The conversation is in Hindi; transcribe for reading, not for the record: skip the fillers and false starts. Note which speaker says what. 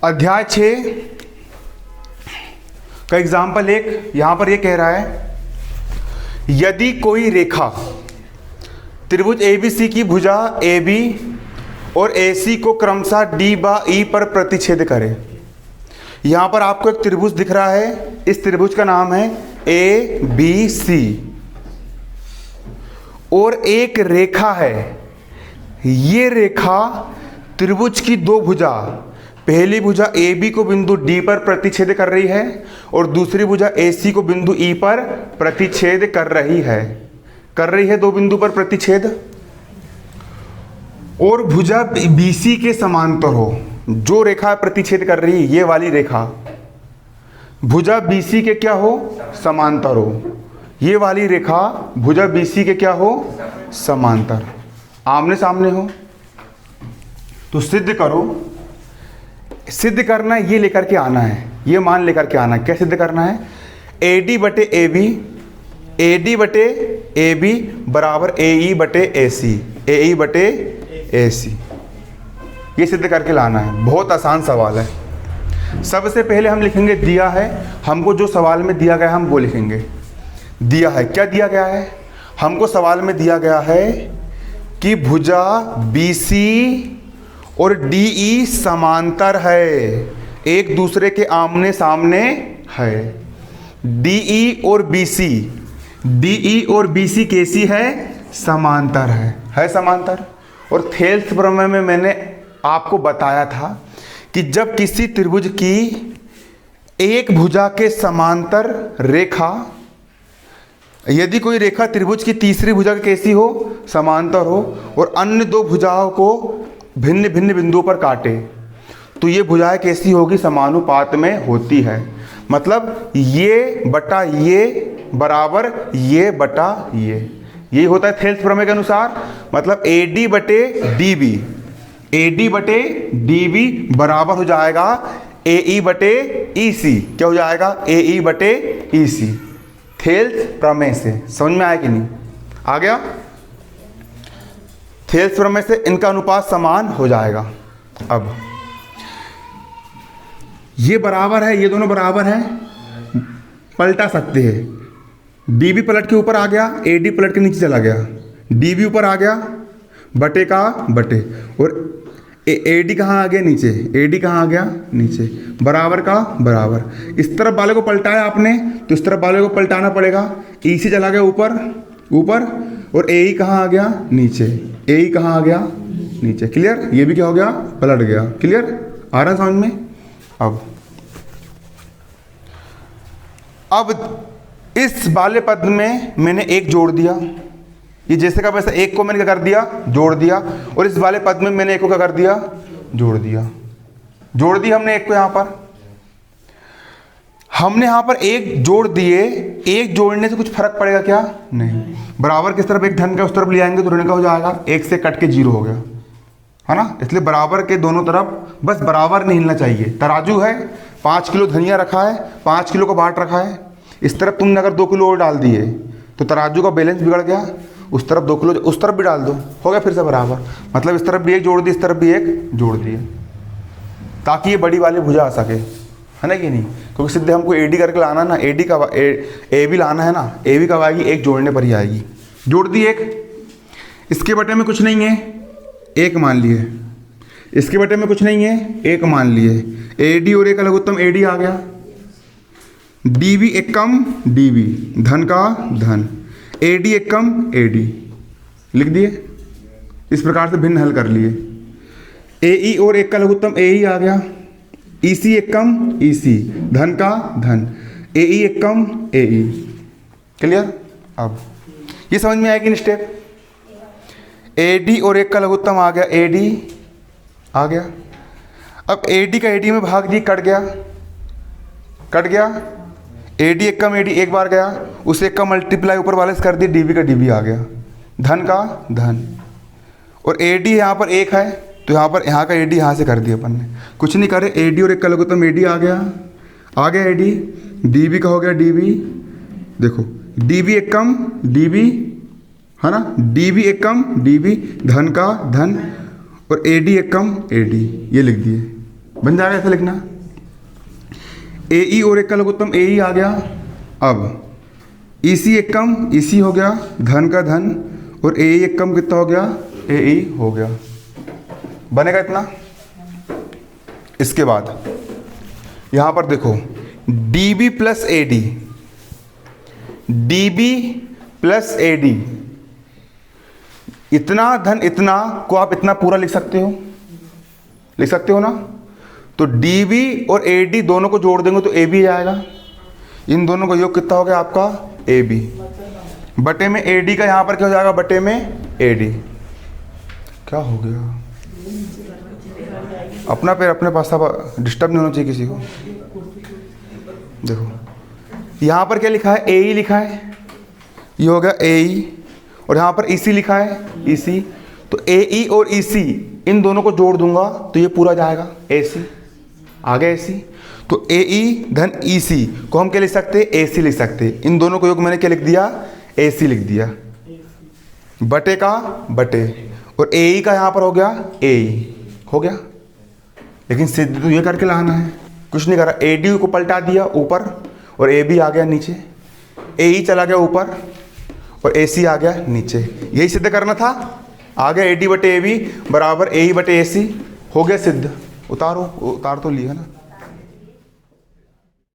Speaker 1: अध्याय 6 का एग्जाम्पल एक यहाँ पर ये कह रहा है, यदि कोई रेखा त्रिभुज ABC की भुजा AB और AC को क्रमशः D व E पर प्रतिच्छेद करे। यहाँ पर आपको एक त्रिभुज दिख रहा है, इस त्रिभुज का नाम है ABC और एक रेखा है। ये रेखा त्रिभुज की दो भुजा, पहली भुजा AB को बिंदु D पर प्रतिच्छेद कर रही है और दूसरी भुजा AC को बिंदु E पर प्रतिच्छेद कर रही है दो बिंदु पर प्रतिच्छेद। और भुजा BC के समांतर हो, जो रेखा प्रतिच्छेद कर रही है ये वाली रेखा भुजा BC के क्या हो, समांतर हो। ये वाली रेखा भुजा BC के क्या हो, समांतर, आमने सामने हो। तो सिद्ध करो। सिद्ध करना है, ये लेकर के आना है, ये मान लेकर के आना है। क्या सिद्ध करना है? AD बटे AB बराबर AE बटे AC। ये सिद्ध करके लाना है। बहुत आसान सवाल है। सबसे पहले हम लिखेंगे दिया है, हमको जो सवाल में दिया गया है हम वो लिखेंगे। दिया है, क्या दिया गया है हमको? सवाल में दिया गया है कि भुजा BC और DE समांतर है, एक दूसरे के आमने सामने है। DE और BC कैसी है? समांतर है समांतर। और थेल्स प्रमेय में मैंने आपको बताया था कि जब किसी त्रिभुज की एक भुजा के समांतर रेखा, यदि कोई रेखा त्रिभुज की तीसरी भुजा की कैसी हो, समांतर हो, और अन्य दो भुजाओं को भिन्न भिन्न बिंदुओं पर काटे, तो ये भुजाएं कैसी होगी? समानुपात में होती है। मतलब ये बटा ये बराबर ये बटा ये, यही होता है थेल्स प्रमेय के अनुसार। मतलब AD बटे DB बराबर हो जाएगा AE बटे EC। क्या हो जाएगा? AE बटे EC। थेल्स प्रमेय से समझ में आया कि नहीं? आ गया? थेल्स प्रमेय से इनका अनुपात समान हो जाएगा। अब ये बराबर है, ये दोनों बराबर हैं, पलटा सकते हैं। DB पलट के ऊपर आ गया, AD पलट के नीचे चला गया। DB ऊपर आ गया, बटे का बटे, और AD कहाँ आ गया? नीचे। AD कहाँ आ गया? नीचे। बराबर का बराबर। इस तरफ वाले को पलटाया आपने तो इस तरफ वाले को पलटाना पड़ेगा। EC चला गया ऊपर, और AE कहाँ आ गया? नीचे। AE कहाँ आ गया? नीचे। क्लियर? ये भी क्या हो गया? पलट गया। क्लियर? आ रहा है समझ में? अब इस वाले पद में मैंने एक जोड़ दिया, ये जैसे का वैसा एक को मैंने क्या कर दिया? जोड़ दिया। और इस वाले पद में मैंने एक को क्या कर दिया? जोड़ दिया हमने एक को। यहाँ पर हमने यहाँ पर एक जोड़ दिए, एक जोड़ने से कुछ फर्क पड़ेगा क्या? नहीं। बराबर किस तरफ एक धन का उस तरफ ले आएंगे तो ऋण का हो जाएगा, एक से कट के 0 हो गया, है ना? इसलिए बराबर के दोनों तरफ बस बराबर नहीं हिलना चाहिए। तराजू है, 5 किलो धनिया रखा है, 5 किलो को बांट रखा है। इस तरफ तुमने अगर 2 किलो और डाल दिए तो तराजू का बैलेंस बिगड़ गया। उस तरफ 2 किलो, उस तरफ भी डाल दो, हो गया फिर से बराबर। मतलब इस तरफ भी एक जोड़ दी, इस तरफ भी एक जोड़ दिए, ताकि ये बड़ी वाली भुजा आ सके, है ना कि नहीं? क्योंकि सीधे हमको AD करके लाना ना, AD का AB लाना है ना, AB कब आएगी? एक जोड़ने पर ही आएगी। जोड़ दी एक, इसके बटे में कुछ नहीं है, एक मान लिए। इसके बटे में कुछ नहीं है, एक मान लिए। AD और एक का लघुत्तम AD आ गया। DB एक कम DB, धन का धन, AD एक कम AD, लिख दिए। इस प्रकार से भिन्न हल कर लिए। AE और एक का लघुत्तम AE आ गया। EC एक कम EC, धन का धन, AE एक कम AE। क्लियर? अब ये समझ में आएगी स्टेप। AD और एक का लघुत्तम आ गया, AD आ गया। अब AD का AD में भाग दिए, कट गया। AD एक कम AD एक बार गया, उसे एक का मल्टीप्लाई ऊपर वाले से कर दिए, DB का DB आ गया, धन का धन। और AD यहाँ पर एक है तो यहाँ का AD यहाँ से कर दिया अपन ने, कुछ नहीं करे। AD और एक का लघुत्तम AD आ गया AD, DB का हो गया DB। देखो DB एक कम DB, है ना? DB एक कम DB, धन का धन, और AD एक कम AD, ये लिख दिए। बन जाएगा ऐसे लिखना। AE और एक का लघुत्तम AE आ गया। अब EC एक कम EC हो गया, धन का धन, और AE एक कम कितना हो गया, AE हो गया। बनेगा इतना। इसके बाद यहां पर देखो DB plus AD, DB plus AD, इतना धन इतना को आप इतना पूरा लिख सकते हो, लिख सकते हो ना। तो DB और AD दोनों को जोड़ देंगे तो AB आएगा। इन दोनों का योग कितना हो गया आपका, AB, बटे में AD का यहाँ पर क्या हो जाएगा, बटे में AD। क्या हो गया, अपना पैर अपने पास, डिस्टर्ब नहीं होना चाहिए किसी को। देखो यहाँ पर क्या लिखा है, AE लिखा है, ये हो गया AE, और यहाँ पर EC लिखा है, EC। तो AE और EC इन दोनों को जोड़ दूंगा तो ये पूरा जाएगा AC, आ गया AC। तो AE धन EC को हम क्या लिख सकते हैं, AC लिख सकते हैं। इन दोनों को योग मैंने क्या लिख दिया, AC लिख दिया, बटे का बटे, और AE का यहाँ पर हो गया AE, हो गया। लेकिन सिद्ध तो ये करके लाना है, कुछ नहीं करा। AD को पलटा दिया ऊपर और AB आ गया नीचे, AE चला गया ऊपर और AC आ गया नीचे, यही सिद्ध करना था। आ गया AD बटे AB बराबर AE बटे AC, हो गया सिद्ध। उतारो, उतार तो लिया ना।